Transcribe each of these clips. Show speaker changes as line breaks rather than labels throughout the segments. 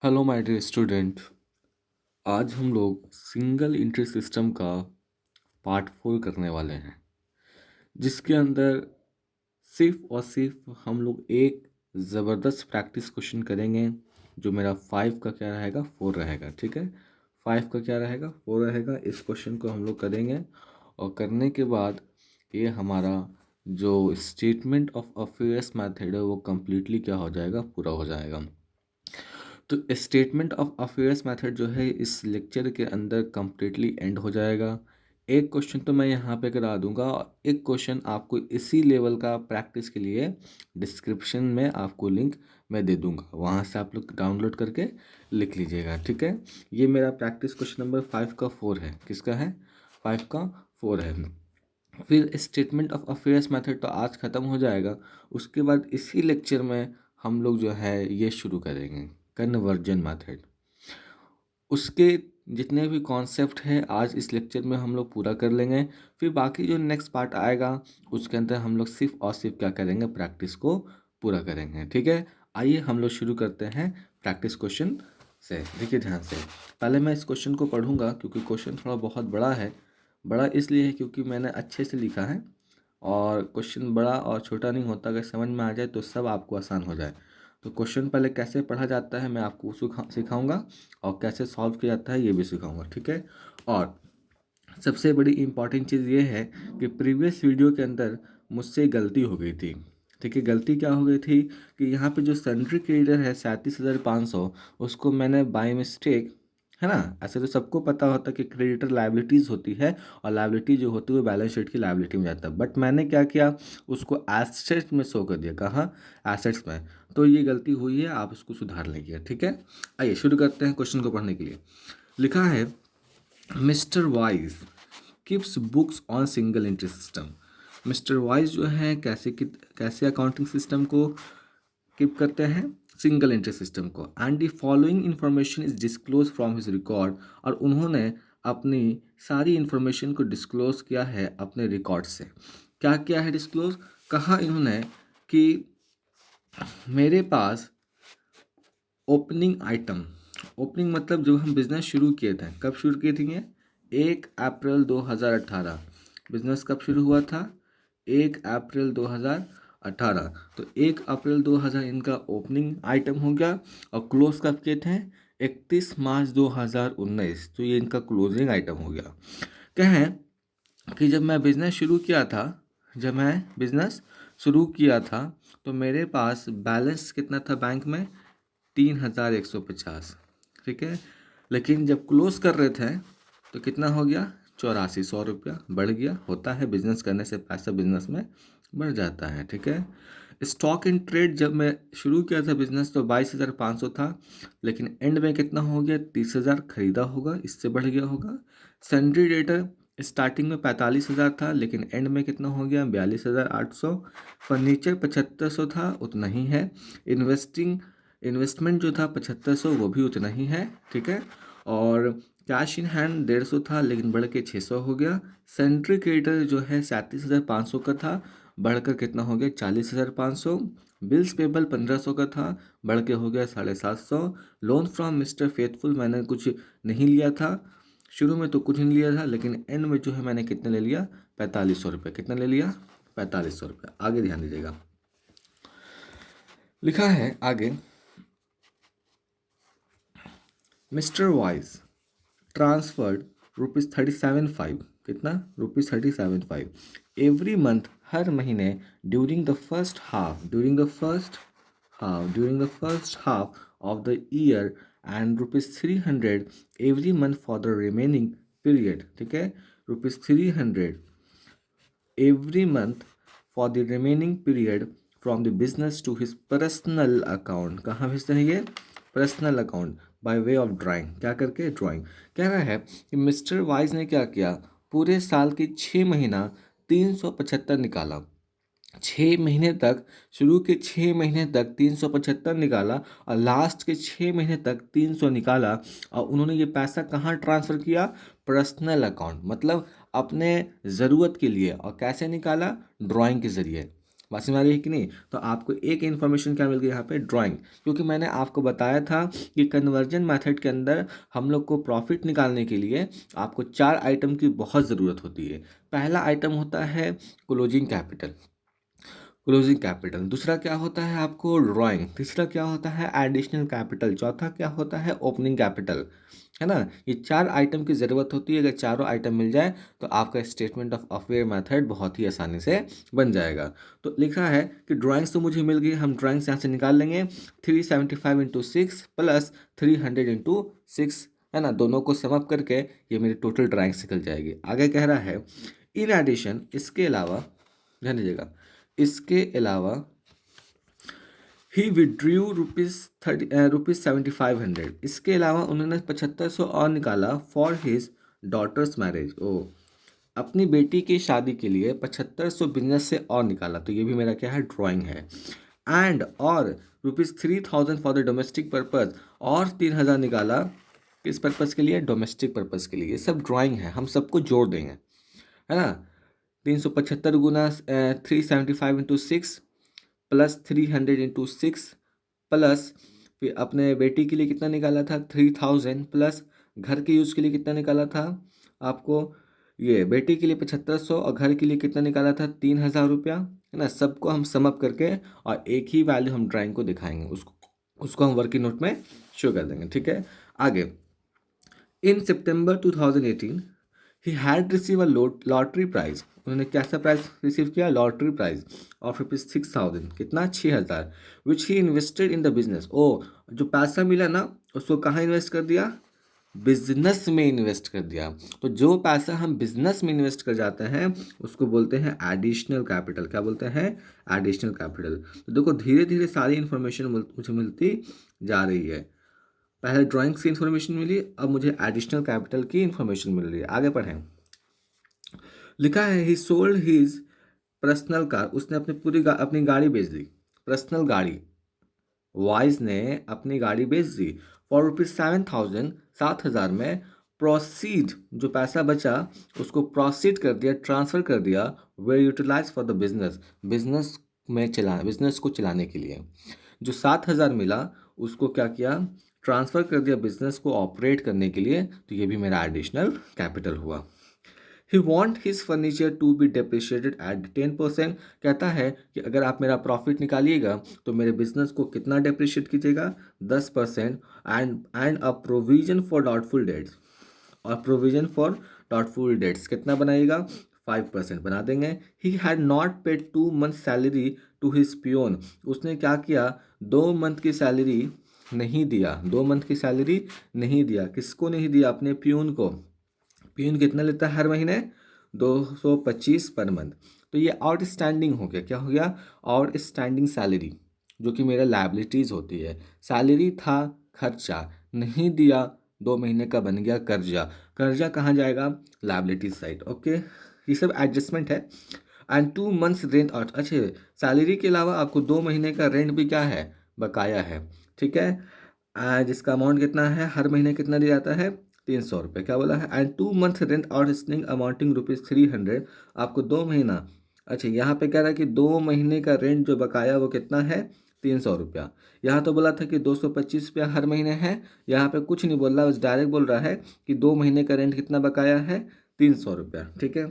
Hello my dear student. आज हम लोग सिंगल एंट्री सिस्टम का पार्ट 4 करने वाले हैं, जिसके अंदर सिर्फ और सिर्फ हम लोग एक ज़बरदस्त प्रैक्टिस क्वेश्चन करेंगे। जो मेरा 5 का क्या रहेगा, 4 रहेगा। ठीक है, 5 का क्या रहेगा, 4 रहेगा। इस क्वेश्चन को हम लोग करेंगे और करने के बाद ये हमारा जो स्टेटमेंट ऑफ अफेयर्स मेथड है वो कम्प्लीटली क्या हो जाएगा, पूरा हो जाएगा। तो स्टेटमेंट ऑफ अफेयर्स मेथड जो है इस लेक्चर के अंदर कम्प्लीटली एंड हो जाएगा। एक क्वेश्चन तो मैं यहाँ पे करा दूंगा और एक क्वेश्चन आपको इसी लेवल का प्रैक्टिस के लिए डिस्क्रिप्शन में आपको लिंक मैं दे दूंगा, वहाँ से आप लोग डाउनलोड करके लिख लीजिएगा। ठीक है, ये मेरा प्रैक्टिस क्वेश्चन नंबर 5 का 4 है। किसका है? 5 का 4 है। फिर स्टेटमेंट ऑफ अफेयर्स मेथड तो आज ख़त्म हो जाएगा। उसके बाद इसी लेक्चर में हम लोग जो है ये शुरू करेंगे, कन्वर्जन मेथड। उसके जितने भी कॉन्सेप्ट हैं आज इस लेक्चर में हम लोग पूरा कर लेंगे। फिर बाकी जो नेक्स्ट पार्ट आएगा उसके अंदर हम लोग सिर्फ और सिर्फ क्या करेंगे, प्रैक्टिस को पूरा करेंगे। ठीक है, आइए हम लोग शुरू करते हैं प्रैक्टिस क्वेश्चन से। देखिए ध्यान से, पहले मैं इस क्वेश्चन को पढ़ूंगा क्योंकि क्वेश्चन थोड़ा बहुत बड़ा है। बड़ा इसलिए है क्योंकि मैंने अच्छे से लिखा है, और क्वेश्चन बड़ा और छोटा नहीं होता। अगर समझ में आ जाए तो सब आपको आसान हो जाए। तो क्वेश्चन पहले कैसे पढ़ा जाता है मैं आपको सिखाऊंगा, और कैसे सॉल्व किया जाता है ये भी सिखाऊंगा। ठीक है, और सबसे बड़ी इम्पॉर्टेंट चीज़ ये है कि प्रीवियस वीडियो के अंदर मुझसे गलती हो गई थी। ठीक है, गलती क्या हो गई थी कि यहाँ पे जो सन्ड्री क्रेडिटर है 37,500, उसको मैंने बाय मिस्टेक, है ना, ऐसे तो सबको पता होता है कि क्रेडिटर लाइबिलिटीज़ होती है और लाइबिलिटी जो होती है वो बैलेंस शीट की लाइबिलिटी में जाता है। बट मैंने क्या किया, उसको एसेट्स में शो कर दिया। कहाँ? एसेट्स में। तो ये गलती हुई है, आप इसको सुधार लीजिए। ठीक है, आइए शुरू करते हैं क्वेश्चन को पढ़ने के लिए। लिखा है mister wise keeps books on single entry system. Mister wise जो है कैसे अकाउंटिंग सिस्टम को कीप करते हैं, सिंगल एंट्री सिस्टम को। And the following information is disclose from his record, और उन्होंने अपनी सारी इंफॉर्मेशन को डिस्क्लोज किया है अपने रिकॉर्ड से। क्या किया है डिस्क्लोज? कहा इन्होंने कि मेरे पास ओपनिंग आइटम, ओपनिंग मतलब जब हम बिज़नेस शुरू किए थे, कब शुरू किए थे ये? 1 अप्रैल 2018। बिज़नेस कब शुरू हुआ था? 1 अप्रैल 2018। तो 1 अप्रैल 2000 इनका ओपनिंग आइटम हो गया, और क्लोज कब किए थे? 31 मार्च 2019। तो ये इनका क्लोजिंग आइटम हो गया। कहें कि जब मैं बिज़नेस शुरू किया था तो मेरे पास बैलेंस कितना था बैंक में? 3,150। ठीक है, लेकिन जब क्लोज कर रहे थे तो कितना हो गया? 8400 रुपया बढ़ गया। होता है, बिजनेस करने से पैसा बिजनेस में बढ़ जाता है। ठीक है, स्टॉक इन ट्रेड जब मैं शुरू किया था बिजनेस तो 22,500 था, लेकिन एंड में कितना हो गया? 30,000 खरीदा होगा, इससे बढ़ गया होगा। सन्ड्री डेटर स्टार्टिंग में 45,000 था, लेकिन एंड में कितना हो गया? 42,800। फर्नीचर 7,500 था, उतना ही है। इन्वेस्टमेंट जो था 7,500, वो भी उतना ही है। ठीक है, और कैश इन हैंड 150 था, लेकिन बढ़ के 600 हो गया। सेंट्री क्रेडिटर जो है 37,500 का था, बढ़कर कितना हो गया? 40,500। बिल्स पेबल 1,500 का था, बढ़ के हो गया 750। लोन फ्रॉम मिस्टर फेथफुल मैंने कुछ नहीं लिया था, शुरू में तो कुछ नहीं लिया था, लेकिन एंड में जो है मैंने कितने ले लिया? 4,500 रुपये। कितना ले लिया? 4,500 रुपये। आगे ध्यान दीजिएगा, लिखा है आगे, मिस्टर वाइज ट्रांसफर्ड ₹37,500। कितना? ₹37,500 एवरी मंथ, हर महीने, during the first half of the year, and ₹300 every month for the remaining period. ठीक है, ₹300 every month for the remaining period from the business to his personal account। कहाँ भेजते हैं ये? Personal account, by way of drawing. क्या करके? Drawing. कह रहा है कि मिस्टर वाइज ने क्या किया, पूरे साल के 6 महीना 375 निकाला। 6 महीने तक, शुरू के 6 महीने तक 375 निकाला, और लास्ट के 6 महीने तक 300 निकाला। और उन्होंने ये पैसा कहाँ ट्रांसफ़र किया? पर्सनल अकाउंट, मतलब अपने ज़रूरत के लिए। और कैसे निकाला? ड्राइंग के ज़रिए। बात समझ आ रही है कि नहीं? तो आपको एक इन्फॉर्मेशन क्या मिल गई यहाँ पे, ड्राइंग, क्योंकि मैंने आपको बताया था कि कन्वर्जन मेथड के अंदर हम लोग को प्रॉफिट निकालने के लिए आपको 4 आइटम की बहुत ज़रूरत होती है। पहला आइटम होता है क्लोजिंग कैपिटल, क्लोजिंग कैपिटल। दूसरा क्या होता है आपको, ड्राइंग। तीसरा क्या होता है, एडिशनल कैपिटल। चौथा क्या होता है, ओपनिंग कैपिटल, है ना? ये 4 आइटम की ज़रूरत होती है। अगर चारों आइटम मिल जाए तो आपका स्टेटमेंट ऑफ अफेयर मेथड बहुत ही आसानी से बन जाएगा। तो लिखा है कि ड्राइंग्स तो मुझे मिल गई, हम ड्राइंग्स यहाँ से निकाल लेंगे। 375 इंटू 6 प्लस 300 इंटू 6, है ना? दोनों को समअप करके ये मेरी टोटल ड्राइंग्स निकल जाएगी। आगे कह रहा है इन एडिशन, इसके अलावा, ध्यान दीजिएगा, इसके अलावा ही विड्रू रुपीज़ 7500। इसके अलावा उन्होंने 7500 और निकाला फॉर हिज डॉटर्स मैरिज। ओ, अपनी बेटी की शादी के लिए 7500 बिजनेस से और निकाला, तो ये भी मेरा क्या है, ड्राइंग है। एंड और ₹3000 फॉर द डोमेस्टिक पर्पज़, और 3000 निकाला किस पर्पज़ के लिए, डोमेस्टिक पर्पज़ के लिए। ये सब ड्राइंग है, हम सबको जोड़ देंगे, है ना? 375 गुना 375 इंटू 6 प्लस 300 इंटू 6 प्लस फिर अपने बेटी के लिए कितना निकाला था, 3000, प्लस घर के यूज़ के लिए कितना निकाला था आपको, ये बेटी के लिए 7500 और घर के लिए कितना निकाला था, 3000 रुपया, है ना? सबको हम समअप करके और एक ही वैल्यू हम ड्राइंग को दिखाएंगे, उसको हम वर्किंग नोट में शो कर देंगे, ठीक है? आगे, in September 2018 he had receive a lottery prize. उन्होंने कैसा प्राइज रिसीव किया, लॉटरी प्राइज ऑफ ₹6000, कितना, 6000, which he invested in the business. Oh, जो पैसा मिला ना उसको कहाँ इन्वेस्ट कर दिया, बिजनेस में इन्वेस्ट कर दिया। तो जो पैसा हम बिजनेस में इन्वेस्ट कर जाते हैं उसको बोलते हैं एडिशनल कैपिटल। क्या बोलते हैं, एडिशनल कैपिटल। तो देखो धीरे धीरे सारी इन्फॉर्मेशन मुझे मिलती जा रही है। पहले ड्राइंग्स की इन्फॉर्मेशन मिली, अब मुझे एडिशनल कैपिटल की इन्फॉर्मेशन मिल रही है। आगे पढ़ें। लिखा है ही सोल्ड हिज पर्सनल कार। उसने अपनी गाड़ी बेच दी, पर्सनल गाड़ी। वाइज ने अपनी गाड़ी बेच दी फॉर ₹7000, 7000 में। प्रोसीड, जो पैसा बचा उसको प्रोसीड कर दिया, ट्रांसफ़र कर दिया, we utilise for the business, business को चलाने के लिए। जो 7000 मिला उसको क्या किया, ट्रांसफ़र कर दिया बिजनेस को ऑपरेट करने के लिए, तो ये भी मेरा एडिशनल कैपिटल हुआ। He want his furniture to be depreciated at 10%। कहता है कि अगर आप मेरा प्रॉफिट निकालिएगा तो मेरे बिजनेस को कितना डेप्रिशिएट कीजिएगा, 10%। And a provision for doubtful debts, और प्रोविजन फॉर डाउटफुल डेट्स कितना बनाइएगा, 5% बना देंगे। He had not paid 2 month salary to his peon. उसने क्या किया, 2 मंथ की सैलरी नहीं दिया, 2 मंथ की सैलरी नहीं दिया। किसको नहीं दिया, अपने पियून को। पियून कितना लेता है हर महीने, 225 पर मंथ। तो ये आउटस्टैंडिंग हो गया, क्या हो गया, आउटस्टैंडिंग सैलरी, जो कि मेरा लायबिलिटीज़ होती है। सैलरी था खर्चा, नहीं दिया, 2 महीने का बन गया कर्जा। कर्जा कहाँ जाएगा, लायबिलिटीज साइड, ओके। ये सब एडजस्टमेंट है। एंड 2 मंथ्स रेंट आउट, अच्छा, सैलरी के अलावा आपको 2 महीने का रेंट भी क्या है, बकाया है, ठीक है। जिसका अमाउंट कितना है, हर महीने कितना दिया जाता है, 300 रुपये। क्या बोला है, and 2 month rent outstanding amounting ₹300। आपको 2 महीना, अच्छा यहाँ पे कह रहा है कि 2 महीने का रेंट जो बकाया वो कितना है, 300 रुपया। यहाँ तो बोला था कि 225 रुपया हर महीने है, यहाँ पे कुछ नहीं बोल रहा, बस डायरेक्ट बोल रहा है कि 2 महीने का रेंट कितना बकाया है, 300 रुपया, ठीक है।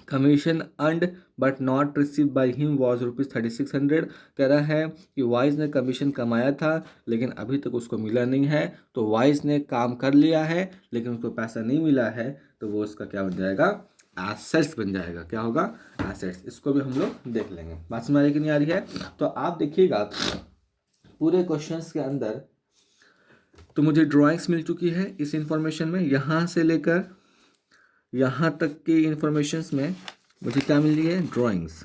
Commission earned but not receive by him was ₹3600। कह रहा है कि वाइज ने कमीशन कमाया था लेकिन अभी तक उसको मिला नहीं है। तो वाइज ने काम कर लिया है लेकिन उसको पैसा नहीं मिला है, तो वो उसका क्या बन जाएगा, एसेट्स बन जाएगा। क्या होगा, एसेट्स। इसको भी हम लोग देख लेंगे। बात समझ आ रही कि नहीं आ रही है? तो आप देखिएगा पूरे क्वेश्चंस के अंदर तो मुझे ड्राइंग्स मिल चुकी है इस इंफॉर्मेशन में, यहाँ से लेकर यहाँ तक की इंफॉर्मेशंस में मुझे क्या मिल रही है, ड्राइंग्स,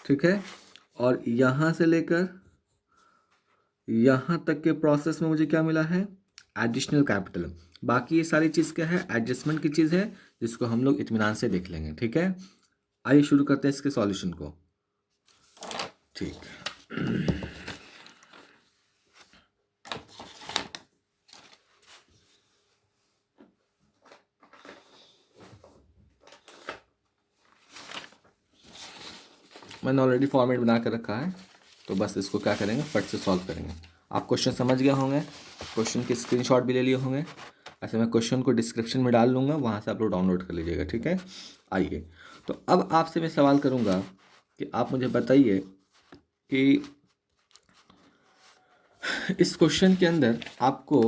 ठीक है। और यहाँ से लेकर यहाँ तक के प्रोसेस में मुझे क्या मिला है, एडिशनल कैपिटल। बाकी ये सारी चीज़ क्या है, एडजस्टमेंट की चीज़ है, जिसको हम लोग इत्मीनान से देख लेंगे, ठीक है। आइए शुरू करते हैं इसके सॉल्यूशन को, ठीक। मैंने ऑलरेडी फॉर्मेट बना कर रखा है, तो बस इसको क्या करेंगे, फट से सॉल्व करेंगे। आप क्वेश्चन समझ गए होंगे, क्वेश्चन के स्क्रीनशॉट भी ले लिए होंगे। ऐसे मैं क्वेश्चन को डिस्क्रिप्शन में डाल लूँगा, वहाँ से आप लोग डाउनलोड कर लीजिएगा, ठीक है। आइए, तो अब आपसे मैं सवाल करूँगा कि आप मुझे बताइए कि इस क्वेश्चन के अंदर आपको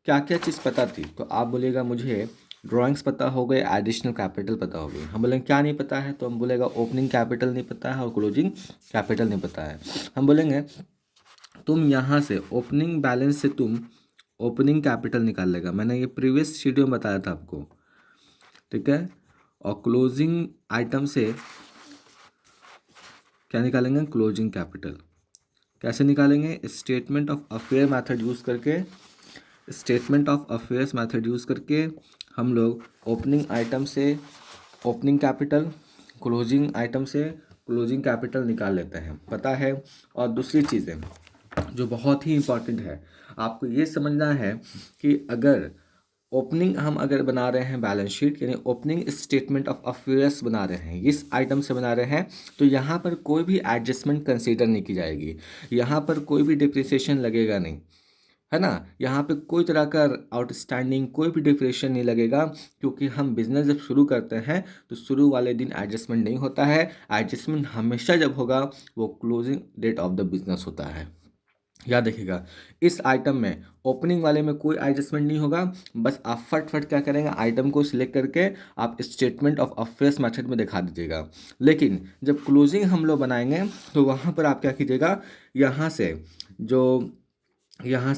क्या क्या चीज़ पता थी। तो आप बोलेगा मुझे ड्राइंग्स पता हो गए, एडिशनल कैपिटल पता हो गई। हम बोलेंगे क्या नहीं पता है, तो हम बोलेगा ओपनिंग कैपिटल नहीं पता है और क्लोजिंग कैपिटल नहीं पता है। हम बोलेंगे तुम यहाँ से ओपनिंग बैलेंस से तुम ओपनिंग कैपिटल निकाल लेगा, मैंने ये प्रीवियस वीडियो में बताया था आपको, ठीक है। और क्लोजिंग आइटम से क्या निकालेंगे, क्लोजिंग कैपिटल। कैसे निकालेंगे, statement of affair method use करके, statement of affairs method use करके हम लोग ओपनिंग आइटम से ओपनिंग कैपिटल, क्लोजिंग आइटम से क्लोजिंग कैपिटल निकाल लेते हैं, पता है। और दूसरी चीज़ें जो बहुत ही इम्पॉर्टेंट है, आपको ये समझना है कि अगर ओपनिंग हम अगर बना रहे हैं बैलेंस शीट, यानी ओपनिंग स्टेटमेंट ऑफ अफेयर्स बना रहे हैं, इस आइटम से बना रहे हैं, तो यहाँ पर कोई भी एडजस्टमेंट कंसीडर नहीं की जाएगी, यहाँ पर कोई भी डिप्रिसिएशन लगेगा नहीं, है ना। यहाँ पे कोई तरह का आउटस्टैंडिंग कोई भी डिप्रेशन नहीं लगेगा, क्योंकि हम बिजनेस जब शुरू करते हैं तो शुरू वाले दिन एडजस्टमेंट नहीं होता है। एडजस्टमेंट हमेशा जब होगा वो closing date of the business होता है। याद रखिएगा, इस आइटम में ओपनिंग वाले में कोई एडजस्टमेंट नहीं होगा, बस आप फट फट क्या करेंगे, आइटम को सिलेक्ट करके आप स्टेटमेंट ऑफ अफेयर्स मेथड में दिखा दीजिएगा। लेकिन जब क्लोजिंग हम लोग बनाएंगे तो वहाँ पर आप क्या कीजिएगा, यहाँ से जो यहाँ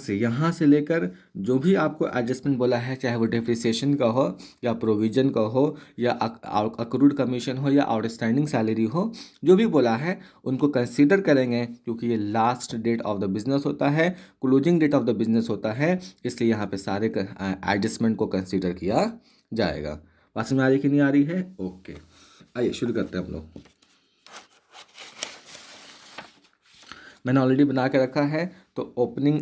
से लेकर जो भी आपको एडजस्टमेंट बोला है, चाहे वो डिप्रिसिएशन का हो या प्रोविजन का हो या अक्रूड कमीशन हो या आउटस्टैंडिंग सैलरी हो, जो भी बोला है उनको कंसीडर करेंगे, क्योंकि ये last date of the business होता है, closing date of the business होता है, इसलिए यहाँ पे सारे एडजस्टमेंट को कंसीडर किया जाएगा। बात समझ में आ रही कि नहीं आ रही है? ओके, आइए शुरू करते हैं हम लोग। मैंने ऑलरेडी बना के रखा है, तो ओपनिंग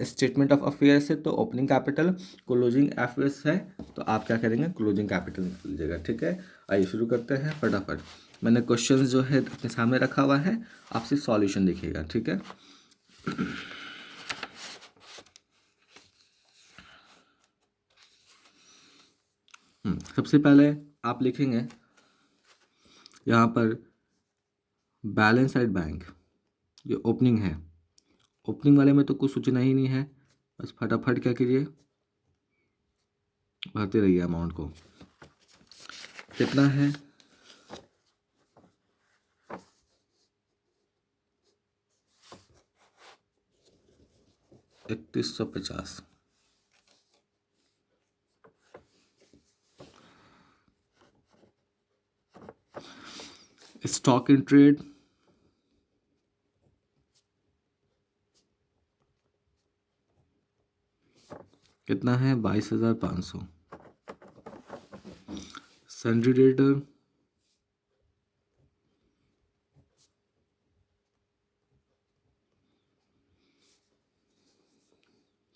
स्टेटमेंट ऑफ अफेयर्स है तो ओपनिंग कैपिटल, क्लोजिंग अफेयर्स है तो आप क्या करेंगे, क्लोजिंग कैपिटल निकाल लीजिएगा, ठीक है। आइए शुरू करते हैं फटाफट। मैंने क्वेश्चंस जो है अपने सामने रखा हुआ है, आप सिर्फ सॉल्यूशन देखिएगा, ठीक है। सबसे पहले आप लिखेंगे यहाँ पर बैलेंस एट बैंक, ये ओपनिंग है। ओपनिंग वाले में तो कुछ सोचना ही नहीं है, बस फटाफट क्या कीजिए, भरते रहिए अमाउंट को। कितना है, 3150। स्टॉक इन ट्रेड कितना है, 22,500। सन्ड्री डेटर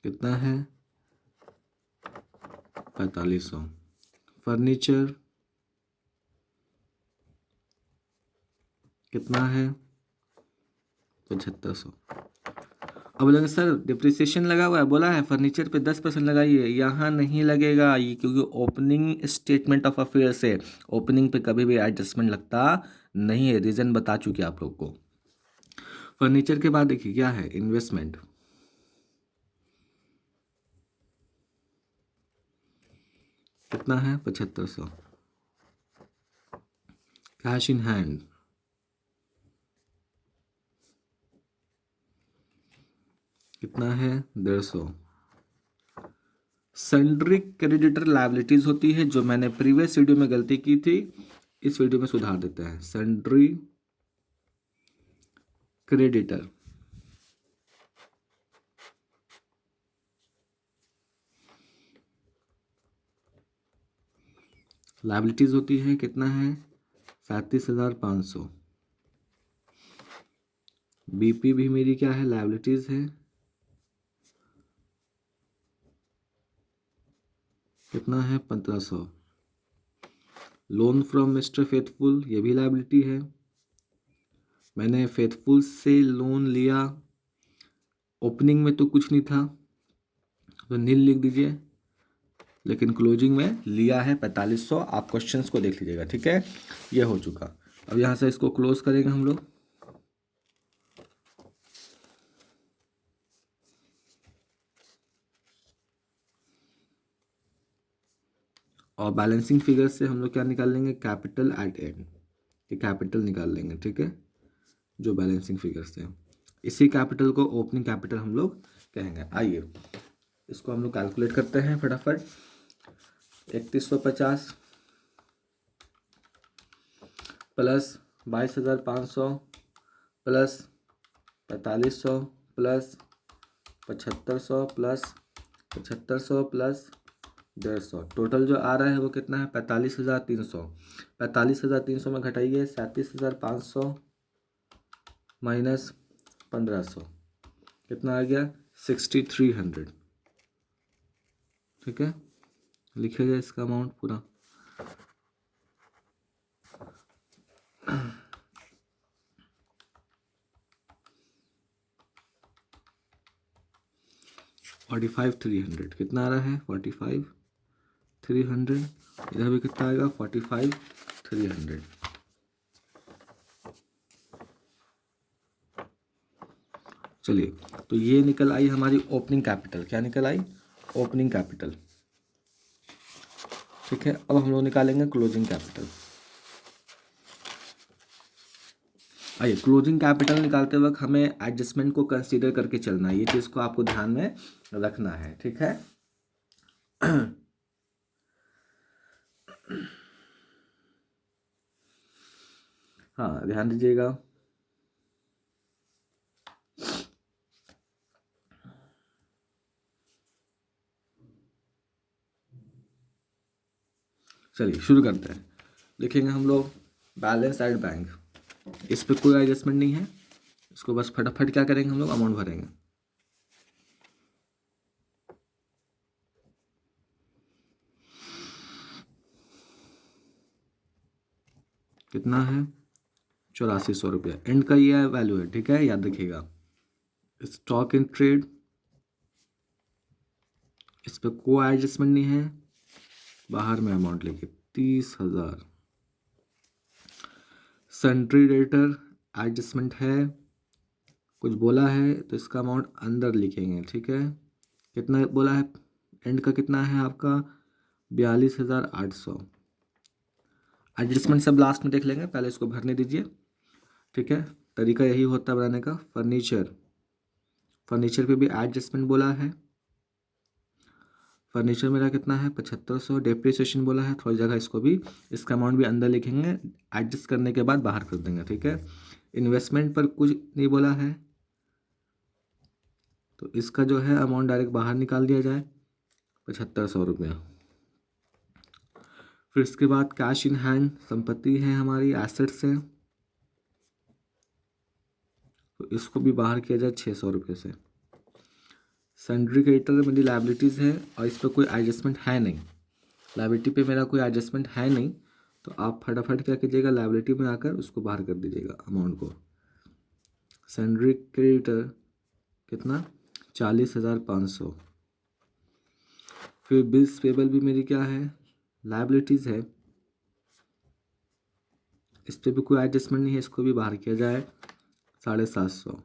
कितना है, 4500। फर्नीचर कितना है, 7500। अब बोलेंगे सर डिप्रिसिएशन लगा हुआ है, बोला है फर्नीचर पे 10% लगाइए, यहाँ नहीं लगेगा ये, क्योंकि ओपनिंग स्टेटमेंट ऑफ अफेयर्स है, ओपनिंग पे कभी भी एडजस्टमेंट लगता नहीं है, रीज़न बता चुके आप लोग को। फर्नीचर के बाद देखिए क्या है, इन्वेस्टमेंट कितना है, 7500। कैश इन हैंड कितना है, 150। सन्ड्री क्रेडिटर लायबिलिटीज होती है, जो मैंने प्रीवियस वीडियो में गलती की थी, इस वीडियो में सुधार देते हैं। सन्ड्री क्रेडिटर लायबिलिटीज होती है, कितना है, 37,500। बीपी भी मेरी क्या है, लायबिलिटीज है, कितना है, 1500। लोन फ्रॉम मिस्टर फेथफुल, ये भी लायबिलिटी है, मैंने फेथफुल से लोन लिया, ओपनिंग में तो कुछ नहीं था तो नील लिख दीजिए, लेकिन क्लोजिंग में लिया है 4500। आप क्वेश्चंस को देख लीजिएगा, ठीक है। ये हो चुका। अब यहाँ से इसको क्लोज करेंगे हम लोग। और बैलेंसिंग फिगर से हम लोग क्या निकाल लेंगे, कैपिटल एट एंड, ये कैपिटल निकाल लेंगे, ठीक है, जो बैलेंसिंग फिगर से है। इसी कैपिटल को ओपनिंग कैपिटल हम लोग कहेंगे। आइए इसको हम लोग कैलकुलेट करते हैं फटाफट। 3150 plus 22,500 plus 4500 plus 7500 plus 7500 plus 150, total जो आ रहा है वो कितना है, 45,300। 45,300 में घटाइए 37,500 माइनस 1500, कितना आ गया, 6,300, ठीक है। लिखिएगा इसका अमाउंट पूरा। $45,300 कितना आ रहा है, 45,300। इधर भी कितना आएगा, 45,300। चलिए, तो ये निकल आई हमारी ओपनिंग कैपिटल। क्या निकल आई, ओपनिंग कैपिटल, ठीक है। अब हम लोग निकालेंगे क्लोजिंग कैपिटल। आइए, क्लोजिंग कैपिटल निकालते वक्त हमें एडजस्टमेंट को कंसीडर करके चलना है, ये चीज़ को आपको ध्यान में रखना है, ठीक है। हाँ, ध्यान दीजिएगा। चलिए शुरू करते हैं। लिखेंगे हम लोग बैलेंस एट बैंक, इस पर कोई एडजस्टमेंट नहीं है, इसको बस फटाफट क्या करेंगे हम लोग, अमाउंट भरेंगे। कितना है, 8400 रुपया। एंड का ये वैल्यू है, ठीक है, याद रखिएगा। स्टॉक इन ट्रेड, इस पर कोई एडजस्टमेंट नहीं है, बाहर में अमाउंट लिखिए 30,000। सन्ड्री डेटर एडजस्टमेंट है, कुछ बोला है तो इसका अमाउंट अंदर लिखेंगे, ठीक है। कितना बोला है, एंड का कितना है आपका, 42,800। एडजस्टमेंट सब लास्ट में देख लेंगे, पहले इसको भरने दीजिए, ठीक है। तरीका यही होता है बनाने का। फर्नीचर, फर्नीचर पे भी एडजस्टमेंट बोला है, फर्नीचर मेरा कितना है, 7500। डेप्रिसिएशन बोला है, थोड़ी जगह इसको भी, इसका अमाउंट भी अंदर लिखेंगे, एडजस्ट करने के बाद बाहर कर देंगे, ठीक है। इन्वेस्टमेंट पर कुछ नहीं बोला है, तो इसका जो है अमाउंट डायरेक्ट बाहर निकाल दिया जाए, 7500 रुपया। फिर इसके बाद कैश इन हैंड, संपत्ति है हमारी, एसेट्स है, तो इसको भी बाहर किया जाए 600 रुपये से। सन्ड्री क्रेडिटर मेरी लाइबिलिटीज़ है और इस पर कोई एडजस्टमेंट है नहीं, लाइबिलिटी पे मेरा कोई एडजस्टमेंट है नहीं, तो आप फटाफट क्या कीजिएगा, लाइबिलिटी में आकर उसको बाहर कर दीजिएगा अमाउंट को। सन्ड्री क्रेडिटर कितना, 40,500। फिर बिल्स पेबल भी मेरी क्या है, लाइबिलिटीज़ है, इस पर भी कोई एडजस्टमेंट नहीं है, इसको भी बाहर किया जाए 750।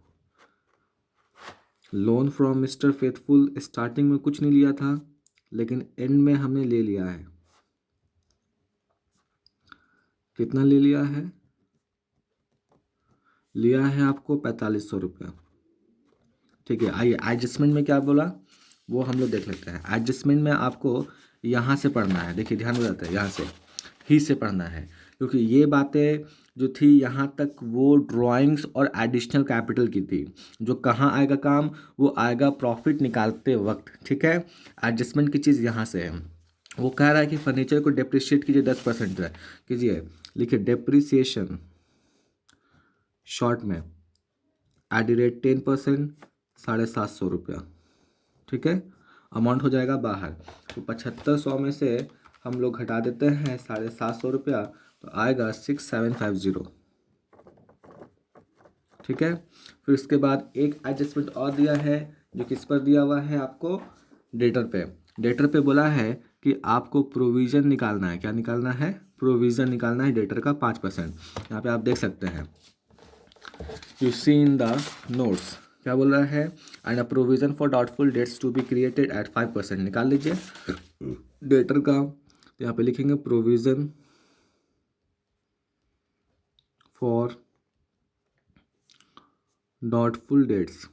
Loan from mister faithful, starting में कुछ नहीं लिया था लेकिन एंड में हमने ले लिया है, कितना ले लिया है, लिया है आपको 4500 रुपया, ठीक है। आइए एडजस्टमेंट में क्या बोला वो हम लोग देख लेते हैं। एडजस्टमेंट में आपको यहाँ से पढ़ना है, देखिए ध्यान में रहता है, यहाँ से ही से पढ़ना है, क्योंकि ये बातें जो थी यहाँ तक वो ड्राइंग्स और एडिशनल कैपिटल की थी। जो कहाँ आएगा काम, वो आएगा प्रॉफिट निकालते वक्त, ठीक है। एडजस्टमेंट की चीज़ यहाँ से है। वो कह रहा है कि फर्नीचर को डेप्रिशिएट कीजिए 10% है, कीजिए, लिखिए डेप्रिसिएशन शॉर्ट में एट द रेट 10%, 750 रुपया, ठीक है। अमाउंट हो जाएगा बाहर, तो 7500 में से हम लोग घटा देते हैं 750 रुपया, तो आएगा 6750, ठीक है। फिर उसके बाद एक एडजस्टमेंट और दिया है जो किस पर दिया हुआ है आपको, डेटर पे। डेटर पे बोला है कि आपको प्रोविज़न निकालना है। क्या निकालना है? प्रोविज़न निकालना है डेटर का 5%। यहाँ पे आप देख सकते हैं, you see in the notes क्या बोल रहा है, and a provision for doubtful debts to be created at 5%। निकाल लीजिए डेटर का। तो यहाँ पे लिखेंगे प्रोविज़न फॉर डाउटफुल डेट्स।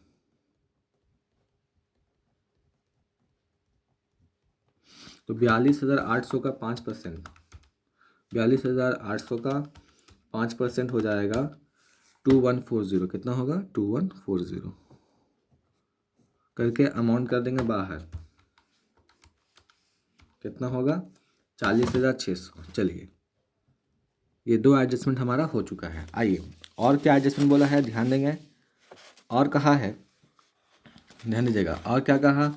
तो 42,800 का 5%, 42,800 का 5% हो जाएगा 2140। कितना होगा? 2140 करके अमाउंट कर देंगे बाहर। कितना होगा? 40,600। चलिए, ये दो एडजस्टमेंट हमारा हो चुका है। आइए और क्या एडजस्टमेंट बोला है, ध्यान देंगे। और कहा है, ध्यान दीजिएगा, और क्या कहा,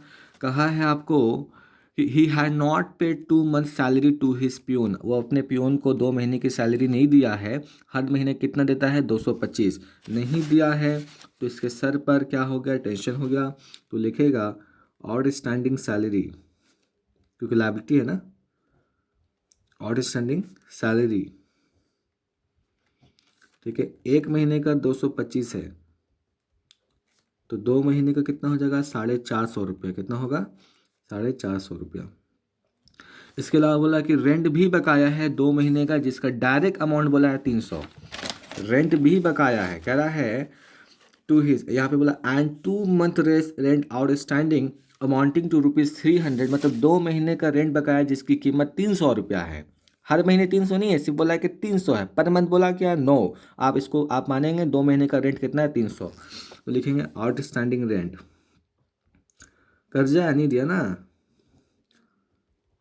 कहा है आपको he had not paid 2 months salary to his peon. वो अपने प्यून को 2 महीने की सैलरी नहीं दिया है। हर महीने कितना देता है? 225 नहीं दिया है। तो इसके सर पर क्या हो गया? टेंशन हो गया। तो लिखेगा आउटस्टैंडिंग सैलरी, क्योंकि लायबिलिटी है ना, आउटस्टैंडिंग सैलरी। ठीक है, 1 महीने का 225 है, तो 2 महीने का कितना हो जाएगा? 450 रुपये। कितना होगा? 450 रुपया। इसके अलावा बोला कि रेंट भी बकाया है 2 महीने का, जिसका डायरेक्ट अमाउंट बोला है 300। रेंट भी बकाया है, कह रहा है टू हिज, यहाँ पे बोला and 2 month rent outstanding amounting to ₹300। मतलब 2 महीने का रेंट बकाया जिसकी कीमत 300 रुपया है। हर महीने 300 नहीं है, सिर्फ बोला है कि 300 है। पर मंथ बोला क्या? नो। आप इसको आप मानेंगे 2 महीने का रेंट कितना है? 300। तो लिखेंगे आउटस्टैंडिंग रेंट, कर्जा नहीं दिया ना,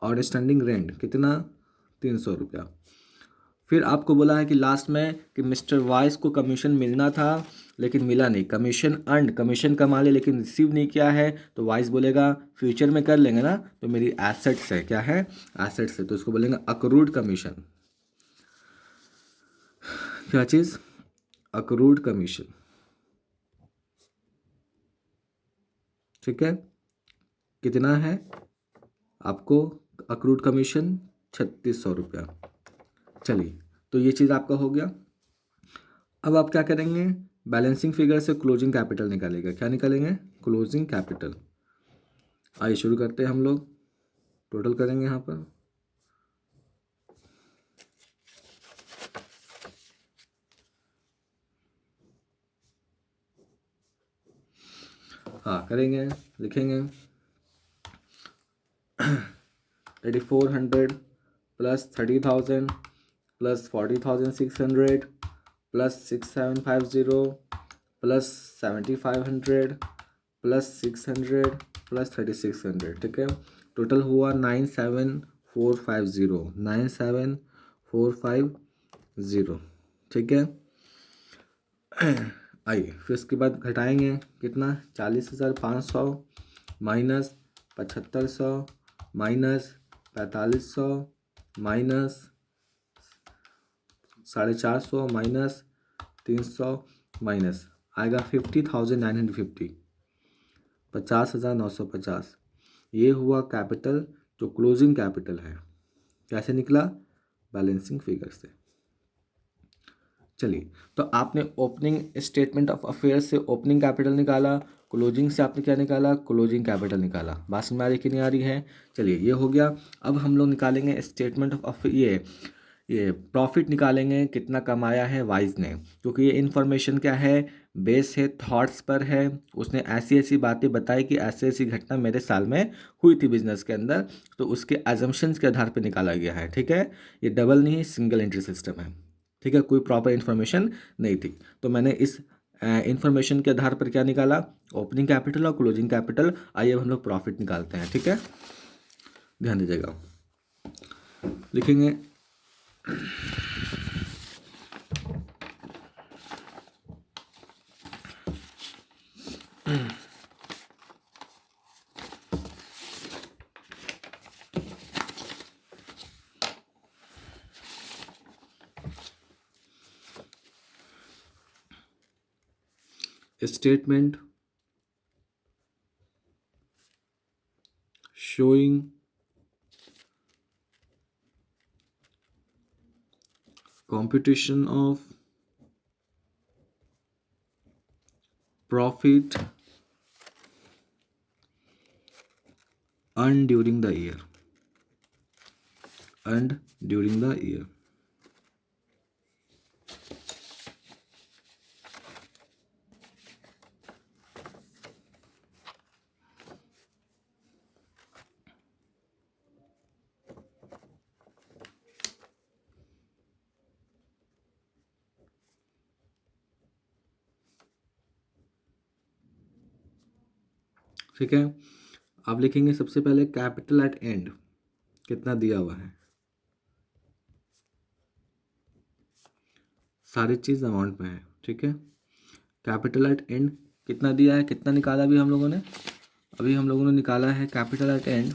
आउटस्टैंडिंग रेंट कितना? 300 रुपया। फिर आपको बोला है कि लास्ट में कि मिस्टर वाइस को कमीशन मिलना था लेकिन मिला नहीं। कमीशन अर्न, कमीशन कमा ले लेकिन रिसीव नहीं किया है। तो वाइस बोलेगा फ्यूचर में कर लेंगे ना, तो मेरी एसेट्स है। क्या है? एसेट्स है। तो उसको बोलेंगे अक्रूड कमीशन। क्या चीज़? Accrued commission. ठीक है, कितना है आपको अक्रूड कमीशन? 3600 रुपया। चलिए, तो ये चीज़ आपका हो गया। अब आप क्या करेंगे? बैलेंसिंग फिगर से क्लोजिंग कैपिटल निकालेगा। क्या निकालेंगे? Closing capital. आइए शुरू करते हैं हम लोग। टोटल करेंगे यहाँ पर। हाँ करेंगे, लिखेंगे 8400 plus 30,000 plus 40,600 plus 6750 plus 7500 plus 600 plus 3600। ठीक है, टोटल हुआ 97450, 97450। ठीक है, आइए फिर उसके बाद घटाएंगे कितना? 40,500 minus 7500 minus 4500 minus 450 minus 300 minus आएगा 50,950, 50,950। ये हुआ कैपिटल जो क्लोजिंग कैपिटल है। कैसे निकला? बैलेंसिंग फिगर से। चलिए, तो आपने ओपनिंग स्टेटमेंट ऑफ अफेयर्स से ओपनिंग कैपिटल निकाला, क्लोजिंग से आपने क्या निकाला? क्लोजिंग कैपिटल निकाला। बात समझ में आ रही कि नहीं आ रही है? चलिए, ये हो गया। अब हम लोग निकालेंगे स्टेटमेंट ऑफ ये प्रॉफिट निकालेंगे, कितना कमाया है वाइज ने, क्योंकि ये इन्फॉर्मेशन क्या है? बेस है थॉट्स पर है। उसने ऐसी ऐसी बातें बताई कि ऐसी ऐसी घटना मेरे साल में हुई थी बिजनेस के अंदर, तो उसके एजम्पशंस के आधार पर निकाला गया है। ठीक है, ये डबल नहीं, सिंगल एंट्री सिस्टम है। ठीक है, कोई प्रॉपर इन्फॉर्मेशन नहीं थी, तो मैंने इस इन्फॉर्मेशन के आधार पर क्या निकाला? ओपनिंग कैपिटल और क्लोजिंग कैपिटल। आइए अब हम लोग प्रॉफिट निकालते हैं। ठीक है, ध्यान दीजिएगा, लिखेंगे statement showing computation of profit earned during the year. Earned during the year. ठीक है, आप लिखेंगे सबसे पहले कैपिटल एट एंड कितना दिया हुआ है, सारी चीज़ अमाउंट में है। ठीक है, कैपिटल एट एंड कितना दिया है, कितना निकाला अभी हम लोगों ने, अभी हम लोगों ने निकाला है कैपिटल एट एंड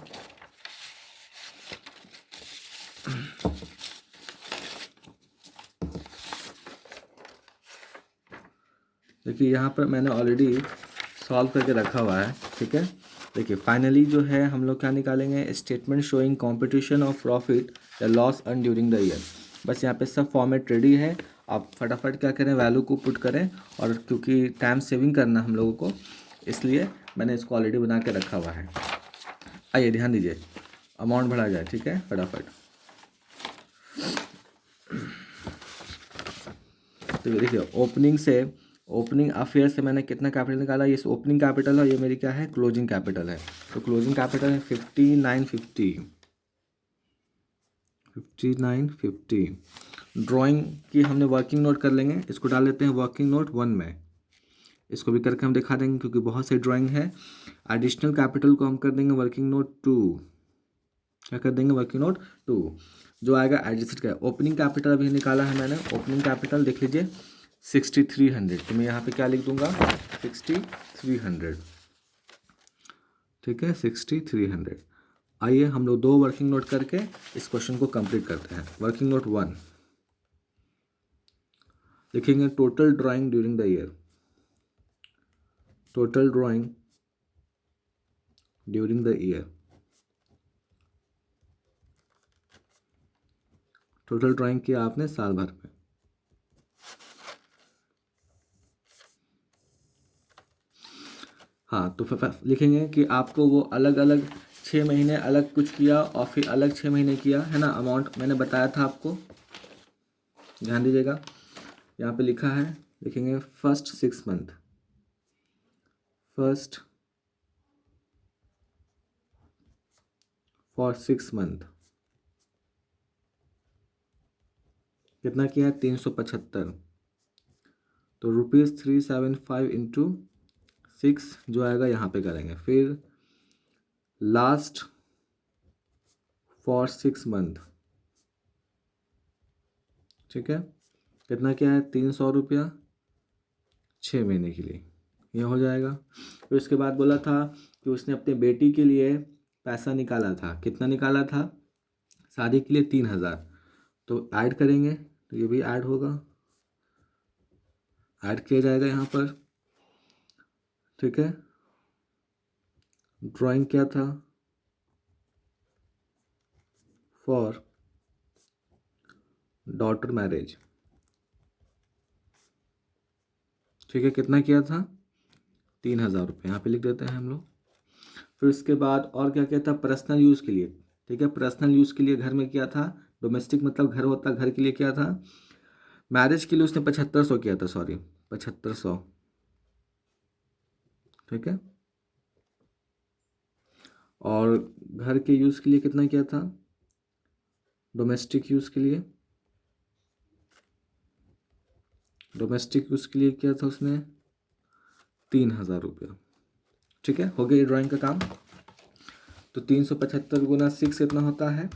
देखिए यहाँ पर मैंने ऑलरेडी सॉल्व करके रखा हुआ है। ठीक है, देखिए फाइनली जो है हम लोग क्या निकालेंगे, statement showing competition of profit या loss earn during the year. बस यहाँ पे सब फॉर्मेट रेडी है, आप फटाफट क्या करें, वैल्यू को पुट करें। और क्योंकि टाइम सेविंग करना हम लोगों को, इसलिए मैंने इसको ऑलरेडी बना के रखा हुआ है। आइए ध्यान दीजिए, अमाउंट बढ़ा जाए। ठीक है, फटाफट तो देखिए ओपनिंग अफेयर से मैंने कितना कैपिटल निकाला, ये ओपनिंग कैपिटल है, ये मेरी क्या है, क्लोजिंग कैपिटल है। तो क्लोजिंग कैपिटल है 5950। ड्राइंग की हमने वर्किंग नोट कर लेंगे, इसको डाल लेते हैं वर्किंग नोट 1 में। इसको भी करके हम दिखा देंगे क्योंकि बहुत से ड्राइंग है। एडिशनल कैपिटल को हम कर देंगे वर्किंग नोट 2। क्या कर देंगे, वर्किंग नोट 2। जो आएगा एडजस्टेड का। ओपनिंग कैपिटल अभी निकाला है मैंने, ओपनिंग कैपिटल देख लीजिए 6300। तो मैं यहाँ पे क्या लिख दूंगा, 6300। ठीक है, 6300। आइए हम लोग 2 वर्किंग नोट करके इस क्वेश्चन को कंप्लीट करते हैं। वर्किंग नोट 1 लिखेंगे, total drawing during the year. Total drawing during the year. Total drawing किया आपने साल भर में। हाँ, तो फिर लिखेंगे कि आपको वो अलग अलग 6 महीने अलग कुछ किया और फिर अलग 6 महीने किया है ना। अमाउंट मैंने बताया था आपको, ध्यान दीजिएगा। यहाँ पे लिखा है, लिखेंगे first 6 month. First for 6 month कितना किया है, 375। तो ₹375 इंटू 6 जो आएगा यहाँ पे करेंगे। फिर लास्ट फॉर 6 मंथ, ठीक है, कितना क्या है, ₹300 6 महीने के लिए, ये हो जाएगा। फिर उसके बाद बोला था कि उसने अपने बेटी के लिए पैसा निकाला था, कितना निकाला था, शादी के लिए 3000। तो ऐड करेंगे तो ये भी ऐड होगा, ऐड किया जाएगा यहाँ पर। ठीक है, ड्राइंग क्या था, फॉर डॉटर मैरिज। ठीक है, कितना किया था, 3000 यहाँ पे लिख देते हैं हम लोग। फिर उसके बाद और क्या किया था, पर्सनल यूज़ के लिए। ठीक है, पर्सनल यूज़ के लिए घर में किया था, डोमेस्टिक मतलब घर होता, घर के लिए किया था। मैरिज के लिए उसने 7500 किया था, सॉरी 7500। ठीक है, और घर के यूज़ के लिए कितना किया था, डोमेस्टिक यूज़ के लिए, डोमेस्टिक यूज़ के लिए किया था उसने 3000 रुपया। ठीक है, हो गया ये ड्राइंग का काम। तो 375 गुना 6 कितना होता है,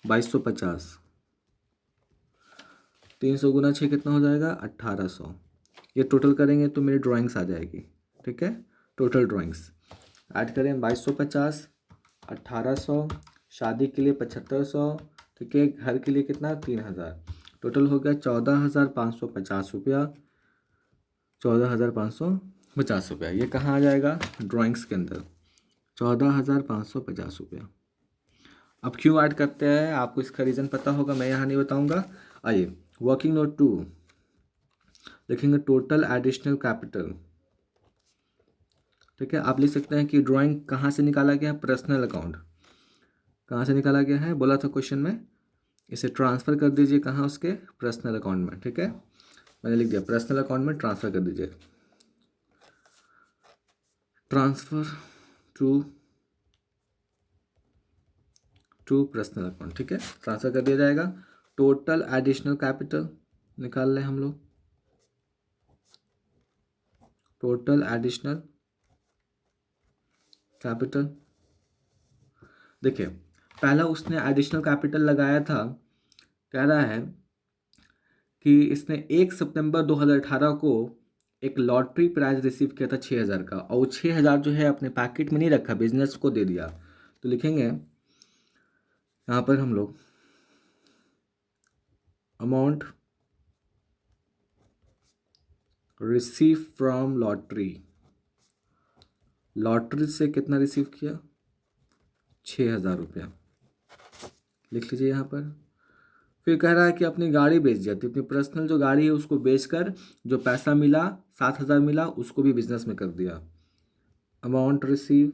2250। 300 गुना 6 कितना हो जाएगा, 1800। ये टोटल करेंगे तो मेरी ड्राइंग्स आ जाएगी। ठीक है, टोटल ड्राइंग्स ऐड करें, 2250, 1800, शादी के लिए 7500, ठीक है, घर के लिए कितना, 3000। टोटल हो गया 14,550 रुपया। 14,550 रुपया। ये कहाँ आ जाएगा? ड्राइंग्स के अंदर 14,550 रुपया। अब क्यों ऐड करते हैं आपको इसका रीज़न पता होगा, मैं यहाँ नहीं बताऊँगा। आइए वर्किंग नोट 2 लिखेंगे, टोटल एडिशनल कैपिटल। ठीक है, आप लिख सकते हैं कि ड्राइंग कहाँ से निकाला गया है? Personal account. कहाँ से निकाला गया है? बोला था क्वेश्चन में, इसे ट्रांसफ़र कर दीजिए कहाँ? उसके पर्सनल अकाउंट में। ठीक है, मैंने लिख दिया पर्सनल अकाउंट में ट्रांसफ़र कर दीजिए, ट्रांसफ़र टू पर्सनल अकाउंट। ठीक है, ट्रांसफ़र कर दिया जाएगा। टोटल एडिशनल कैपिटल निकाल लें हम लोग, टोटल एडिशनल कैपिटल। देखिए पहला उसने एडिशनल कैपिटल लगाया था, कह रहा है कि इसने 1 सितंबर 2018 को एक लॉटरी प्राइज रिसीव किया था 6,000 का, और वो 6,000 जो है अपने पैकेट में नहीं रखा, बिजनेस को दे दिया। तो लिखेंगे यहाँ पर हम लोग amount receive from lottery. Lottery से कितना रिसीव किया? 6,000 रुपया। लिख लीजिए यहाँ पर। फिर कह रहा है कि अपनी गाड़ी बेच दिया थी, अपनी पर्सनल जो गाड़ी है उसको बेचकर जो पैसा मिला 7,000 मिला, उसको भी बिजनेस में कर दिया। Amount receive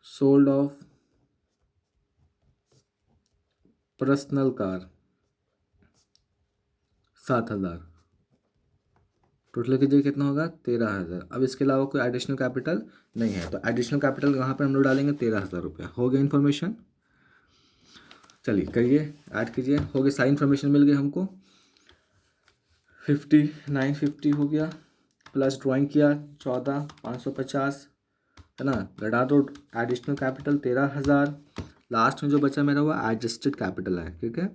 sold off personal car 7,000। Total कीजिए कितना होगा? 13,000। अब इसके अलावा कोई एडिशनल कैपिटल नहीं है, तो एडिशनल कैपिटल यहाँ पर हम लोग डालेंगे 13,000 रुपया। हो गया इन्फॉर्मेशन। चलिए करिए, ऐड कीजिए। हो गया, सारी इन्फॉर्मेशन मिल गई हमको। 5950 हो गया, प्लस ड्राइंग किया 14,550 है ना, घटा दो एडिशनल कैपिटल 13,000, लास्ट में जो बचा मेरा हुआ एडजस्टेड कैपिटल है। ठीक है,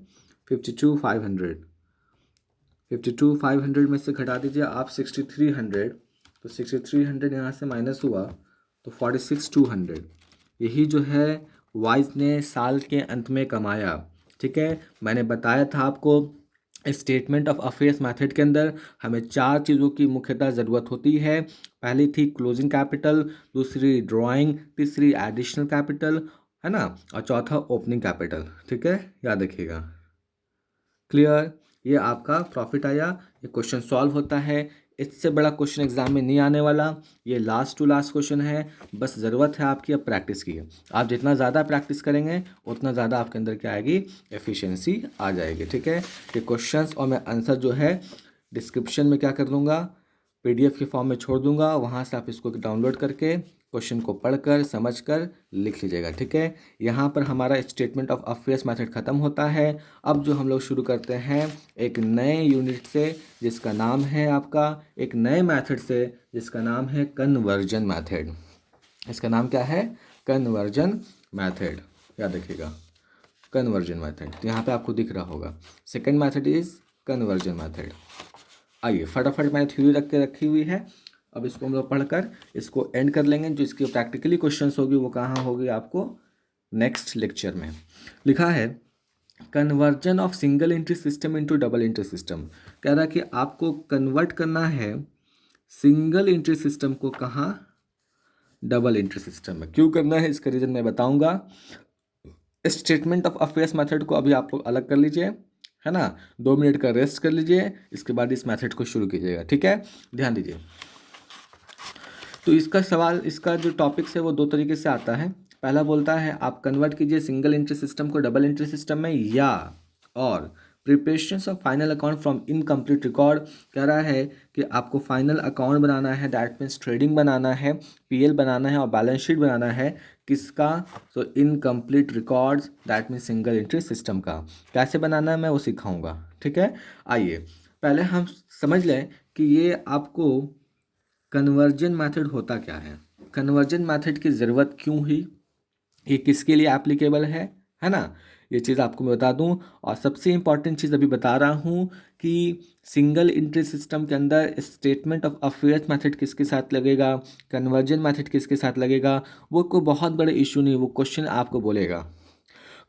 52,500 में से घटा दीजिए आप 6,300, तो 6,300 यहाँ से माइनस हुआ तो 46,200। यही जो है वाइज ने साल के अंत में कमाया। ठीक है, मैंने बताया था आपको स्टेटमेंट ऑफ अफेयर्स मेथड के अंदर हमें 4 चीज़ों की मुख्यतः ज़रूरत होती है। पहली थी क्लोजिंग कैपिटल, दूसरी ड्राइंग, तीसरी एडिशनल कैपिटल है ना, और चौथा ओपनिंग कैपिटल। ठीक है, याद रखिएगा। क्लियर? ये आपका प्रॉफिट आया, ये क्वेश्चन सॉल्व होता है। इससे बड़ा क्वेश्चन एग्जाम में नहीं आने वाला, ये लास्ट टू लास्ट क्वेश्चन है। बस ज़रूरत है आपकी अब प्रैक्टिस की। आप जितना ज़्यादा प्रैक्टिस करेंगे उतना ज़्यादा आपके अंदर क्या आएगी? एफिशिएंसी आ जाएगी। ठीक है, ये क्वेश्चंस और मैं आंसर जो है डिस्क्रिप्शन में क्या कर दूंगा, PDF के फॉर्म में छोड़ दूंगा, वहाँ से आप इसको डाउनलोड करके क्वेश्चन को पढ़कर समझकर लिख लीजिएगा। ठीक है, यहाँ पर हमारा स्टेटमेंट ऑफ अफेयर्स मेथड ख़त्म होता है। अब जो हम लोग शुरू करते हैं एक नए यूनिट से जिसका नाम है आपका, एक नए मेथड से जिसका नाम है कन्वर्जन मेथड। इसका नाम क्या है? Conversion method. याद रखिएगा, कन्वर्जन मेथड। तो यहाँ पे आपको दिख रहा होगा second method is conversion method. आइए फटाफट मैंने थ्योरी रख के रखी हुई है, अब इसको हम लोग पढ़कर इसको एंड कर लेंगे। जो इसकी प्रैक्टिकली क्वेश्चंस होगी वो कहाँ होगी आपको नेक्स्ट लेक्चर में। लिखा है conversion of single entry system into double entry system. कह रहा है कि आपको कन्वर्ट करना है सिंगल एंट्री सिस्टम को कहाँ? डबल एंट्री सिस्टम में। क्यों करना है इसका रीज़न मैं बताऊंगा। स्टेटमेंट ऑफ अफेयर्स मेथड को अभी आप लोग अलग कर लीजिए, है ना, 2 मिनट का रेस्ट कर लीजिए, इसके बाद इस मेथड को शुरू कीजिएगा। ठीक है, ध्यान दीजिए। तो इसका सवाल, इसका जो टॉपिक्स है वो 2 तरीके से आता है। पहला बोलता है आप कन्वर्ट कीजिए सिंगल एंट्री सिस्टम को डबल एंट्री सिस्टम में, या और preparations of final account from incomplete record. कह रहा है कि आपको फाइनल अकाउंट बनाना है, दैट मीन्स ट्रेडिंग बनाना है, PL बनाना है और बैलेंस शीट बनाना है। किसका? तो incomplete records, that means single entry system का। कैसे बनाना है मैं वो सिखाऊंगा। ठीक है, आइए पहले हम समझ लें कि ये आपको कन्वर्जन मेथड होता क्या है, कन्वर्जन मेथड की ज़रूरत क्यों हुई, ये किसके लिए एप्लीकेबल है ना, ये चीज़ आपको मैं बता दूं। और सबसे इम्पॉर्टेंट चीज़ अभी बता रहा हूं कि सिंगल एंट्री सिस्टम के अंदर स्टेटमेंट ऑफ अफेयर्स मेथड किसके साथ लगेगा, कन्वर्जन मेथड किसके साथ लगेगा, वो कोई बहुत बड़े इशू नहीं, वो क्वेश्चन आपको बोलेगा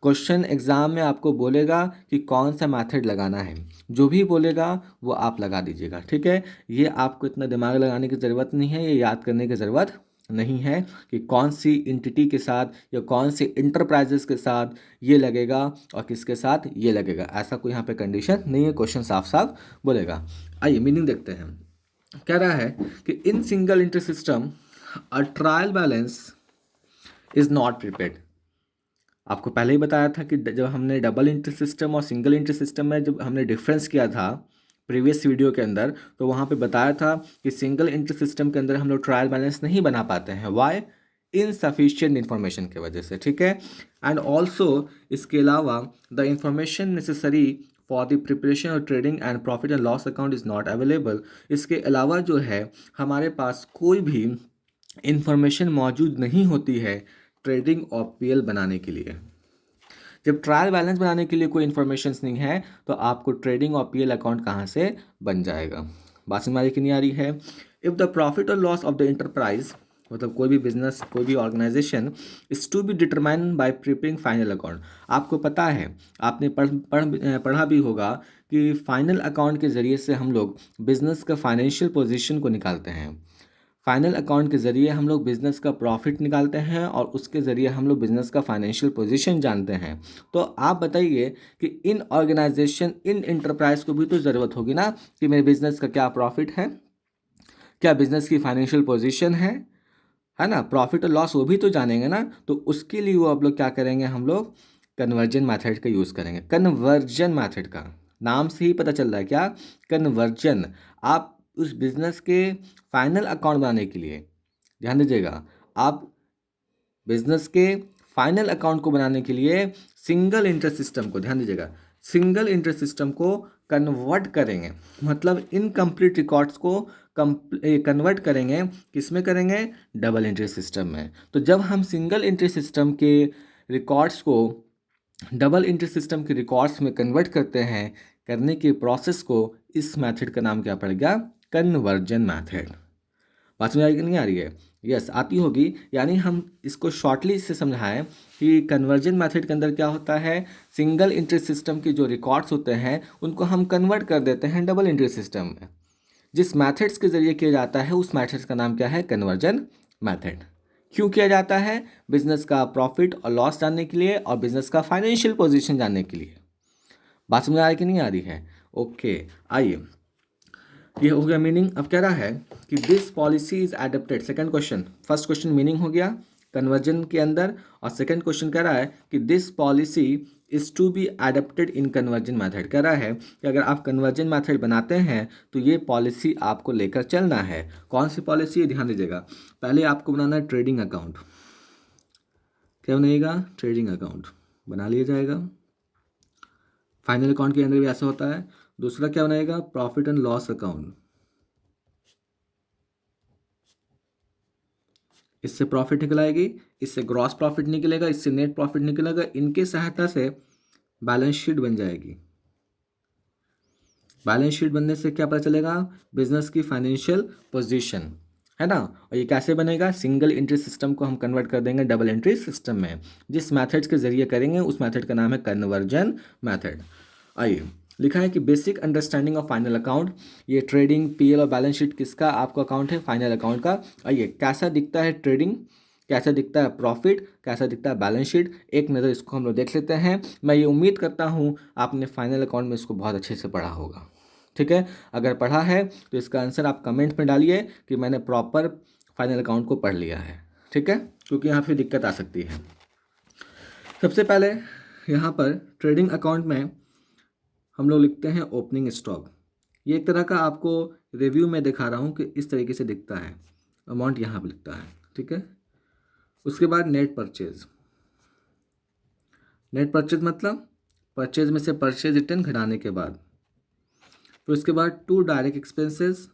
क्वेश्चन एग्जाम में आपको बोलेगा कि कौन सा मेथड लगाना है, जो भी बोलेगा वो आप लगा दीजिएगा, ठीक है। ये आपको इतना दिमाग लगाने की ज़रूरत नहीं है, ये याद करने की ज़रूरत नहीं है कि कौन सी एंटिटी के साथ या कौन सी इंटरप्राइजेस के साथ ये लगेगा और किसके साथ ये लगेगा, ऐसा कोई यहाँ पे कंडीशन नहीं है, क्वेश्चन साफ साफ बोलेगा। आइए मीनिंग देखते हैं। कह रहा है कि in single interest system a trial balance is not prepared. आपको पहले ही बताया था कि जब हमने डबल इंटरेस्ट सिस्टम और सिंगल इंटरेस्ट सिस्टम में जब हमने डिफरेंस किया था प्रीवियस वीडियो के अंदर, तो वहाँ पे बताया था कि सिंगल इंटरेस्ट सिस्टम के अंदर हम लोग ट्रायल बैलेंस नहीं बना पाते हैं। वाई? इनसफिशिएंट इन्फॉर्मेशन की वजह से, ठीक है। एंड ऑल्सो इसके अलावा the information necessary for the preparation of trading and profit and loss account is not available. इसके अलावा जो है हमारे पास कोई भी इंफॉर्मेशन मौजूद नहीं होती है ट्रेडिंग और पीएल बनाने के लिए। जब ट्रायल बैलेंस बनाने के लिए कोई इन्फॉर्मेशन नहीं है तो आपको ट्रेडिंग और पीएल अकाउंट कहाँ से बन जाएगा। बात समझ की नहीं आ रही है। इफ़ द प्रॉफिट और लॉस ऑफ द इंटरप्राइज, मतलब कोई भी बिजनेस कोई भी organisation, is to be determine by preparing final account. आपको पता है, आपने पढ़ा भी होगा कि फाइनल अकाउंट के ज़रिए से हम लोग बिजनेस का फाइनेंशियल पोजीशन को निकालते हैं। फाइनल अकाउंट के ज़रिए हम लोग बिज़नेस का प्रॉफिट निकालते हैं और उसके ज़रिए हम लोग बिज़नेस का फाइनेंशियल पोजीशन जानते हैं। तो आप बताइए कि इन ऑर्गेनाइजेशन इन इंटरप्राइज को भी तो ज़रूरत होगी ना कि मेरे बिज़नेस का क्या प्रॉफिट है, क्या बिज़नेस की फाइनेंशियल पोजीशन है ना, प्रॉफिट और लॉस वो भी तो जानेंगे ना। तो उसके लिए वो आप लोग क्या करेंगे, हम लोग कन्वर्जन मेथड का यूज़ करेंगे। कन्वर्जन मेथड का नाम से ही पता चल रहा है क्या, कन्वर्जन। आप उस बिज़नेस के फाइनल अकाउंट बनाने के लिए, ध्यान दीजिएगा, आप बिजनेस के फाइनल अकाउंट को बनाने के लिए सिंगल इंटरेस्ट सिस्टम को, ध्यान दीजिएगा, सिंगल इंटरेस्ट सिस्टम को कन्वर्ट करेंगे, मतलब इनकम्प्लीट रिकॉर्ड्स को कन्वर्ट करेंगे, किस में करेंगे, डबल इंटरेस्ट सिस्टम में। तो जब हम सिंगल इंटरेस्ट सिस्टम के रिकॉर्ड्स को डबल इंटरेस्ट सिस्टम के रिकॉर्ड्स में कन्वर्ट करते हैं, करने के प्रोसेस को, इस मेथड का नाम क्या पड़ेगा, कन्वर्जन मेथड। बात समझ आ रही कि नहीं आ रही है? यस, आती होगी। यानी हम इसको शॉर्टली इससे समझाएं कि कन्वर्जन मेथड के अंदर क्या होता है, सिंगल इंटरेस्ट सिस्टम के जो रिकॉर्ड्स होते हैं उनको हम कन्वर्ट कर देते हैं डबल इंटरेस्ट सिस्टम में। जिस मैथड्स के जरिए किया जाता है उस मैथड्स का नाम क्या है, कन्वर्जन मैथड। क्यों किया जाता है, बिजनेस का प्रॉफिट और लॉस जानने के लिए और बिजनेस का फाइनेंशियल पोजीशन जानने के लिए। बात समझ आ रही कि नहीं आ रही है? ओके, आइए, ये हो गया मीनिंग। अब कह रहा है कि this policy is adapted. Second question, first question meaning हो गया कन्वर्जन के अंदर, और सेकंड क्वेश्चन कह रहा है कि this policy is to be adapted in conversion method. कह रहा है कि अगर आप कन्वर्जन मैथड बनाते हैं तो ये पॉलिसी आपको लेकर चलना है। कौन सी पॉलिसी, ध्यान दीजिएगा। पहले आपको बनाना है ट्रेडिंग अकाउंट। क्या बनेगा, ट्रेडिंग अकाउंट बना लिया जाएगा। फाइनल अकाउंट के अंदर भी ऐसा होता है। दूसरा क्या बनाएगा, प्रॉफिट एंड लॉस अकाउंट। इससे प्रॉफिट निकल आएगी, इससे ग्रॉस प्रॉफिट निकलेगा, इससे नेट प्रॉफिट निकलेगा। इनके सहायता से बैलेंस शीट बन जाएगी। बैलेंस शीट बनने से क्या पता चलेगा, बिजनेस की फाइनेंशियल पोजीशन, है ना। और ये कैसे बनेगा, सिंगल एंट्री सिस्टम को हम कन्वर्ट कर देंगे डबल एंट्री सिस्टम में। जिस मेथड्स के जरिए करेंगे उस मेथड का नाम है कन्वर्जन मेथड। आइए, लिखा है कि basic understanding of final account. ये ट्रेडिंग, पीएल और बैलेंस शीट किसका आपका अकाउंट है, फाइनल अकाउंट का। आइए, कैसा दिखता है ट्रेडिंग, कैसा दिखता है प्रॉफिट, कैसा दिखता है बैलेंस शीट, एक नज़र इसको हम लोग देख लेते हैं। मैं ये उम्मीद करता हूँ आपने फाइनल अकाउंट में इसको बहुत अच्छे से पढ़ा होगा, ठीक है। अगर पढ़ा है तो इसका आंसर आप कमेंट में डालिए कि मैंने प्रॉपर फाइनल अकाउंट को पढ़ लिया है, ठीक है, क्योंकि यहाँ फिर दिक्कत आ सकती है। सबसे पहले यहाँ पर ट्रेडिंग अकाउंट में हम लोग लिखते हैं ओपनिंग स्टॉक। ये एक तरह का आपको रिव्यू में दिखा रहा हूँ कि इस तरीके से दिखता है, अमाउंट यहाँ पर लिखता है, ठीक है। उसके बाद नेट परचेज। नेट परचेज मतलब परचेज में से परचेज रिटर्न घटाने के बाद। तो इसके बाद टू डायरेक्ट एक्सपेंसेस।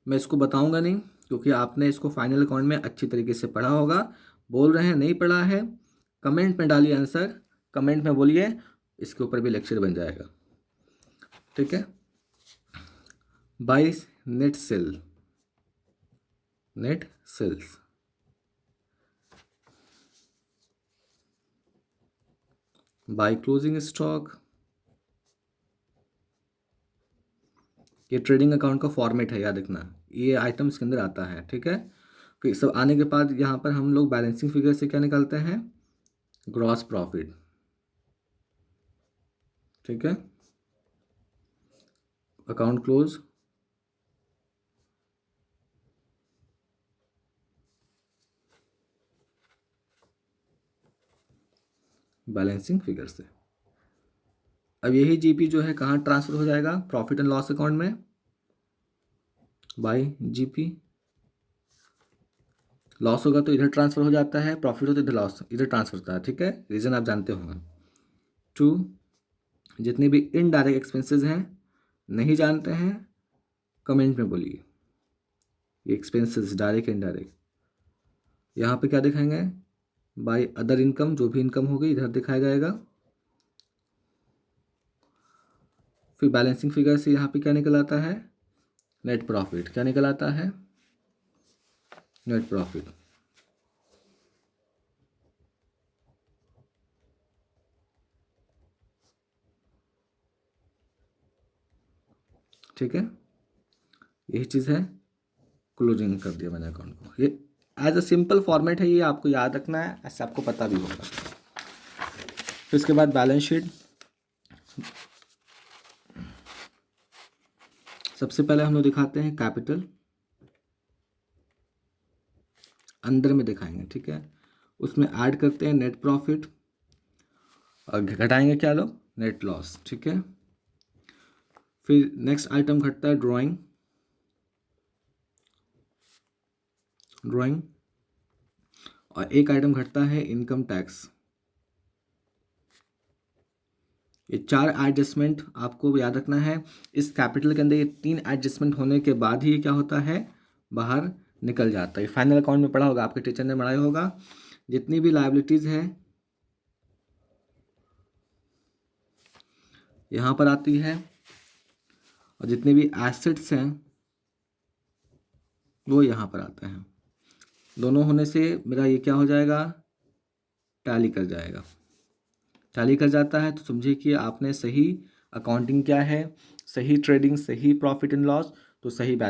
मैं इसको बताऊंगा नहीं क्योंकि आपने इसको फाइनल अकाउंट में अच्छी तरीके से पढ़ा होगा। बोल रहे हैं नहीं पढ़ा है, कमेंट में डालिए आंसर, कमेंट में बोलिए, इसके ऊपर भी लेक्चर बन जाएगा, ठीक है। By net sale, net sales. By closing stock, ये ट्रेडिंग अकाउंट का फॉर्मेट है, याद रखना ये आइटम इसके अंदर आता है, ठीक है। फिर सब आने के बाद यहाँ पर हम लोग बैलेंसिंग फिगर से क्या निकालते हैं, ग्रॉस प्रॉफिट, ठीक है। अकाउंट क्लोज, बैलेंसिंग फिगर से। अब यही जीपी जो है कहाँ ट्रांसफर हो जाएगा, प्रॉफिट एंड लॉस अकाउंट में, बाय जीपी। लॉस होगा तो इधर ट्रांसफर हो जाता है, प्रॉफिट हो तो इधर लॉस, इधर ट्रांसफर होता है, ठीक है। रीज़न आप जानते होंगे। 2, जितने भी इनडायरेक्ट एक्सपेंसेस हैं, नहीं जानते हैं कमेंट में बोलिए, ये एक्सपेंसेस डायरेक्ट इनडायरेक्ट। यहाँ पे क्या दिखाएंगे, बाय अदर इनकम, जो भी इनकम होगी इधर दिखाया जाएगा। फिर बैलेंसिंग फिगर से यहाँ पे क्या निकल आता है, नेट प्रॉफिट। क्या निकल आता है, नेट प्रॉफिट, ठीक है। यही चीज़ है, क्लोजिंग कर दिया मैंने अकाउंट को। ये एज अ सिंपल फॉर्मेट है, ये आपको याद रखना है, ऐसे आपको पता भी होगा। फिर इसके बाद बैलेंस शीट, सबसे पहले हम लोग दिखाते हैं कैपिटल, अंदर में दिखाएंगे, ठीक है। उसमें ऐड करते हैं नेट प्रॉफिट और घटाएंगे क्या लोग, नेट लॉस, ठीक है। फिर नेक्स्ट आइटम घटता है ड्राइंग, ड्राइंग, और एक आइटम घटता है इनकम टैक्स। ये 4 एडजस्टमेंट आपको याद रखना है। इस कैपिटल के अंदर ये 3 एडजस्टमेंट होने के बाद ही ये क्या होता है, बाहर निकल जाता है। फाइनल अकाउंट में पढ़ा होगा, आपके टीचर ने बनाया होगा। जितनी भी लायबिलिटीज़ है यहाँ पर आती है, और जितने भी एसेट्स हैं वो यहाँ पर आते हैं। दोनों होने से मेरा ये क्या हो जाएगा, टैली कर जाएगा। टैली कर जाता है तो समझिए कि आपने सही अकाउंटिंग क्या है, सही ट्रेडिंग, सही प्रॉफिट एंड लॉस, तो सही बैलेंस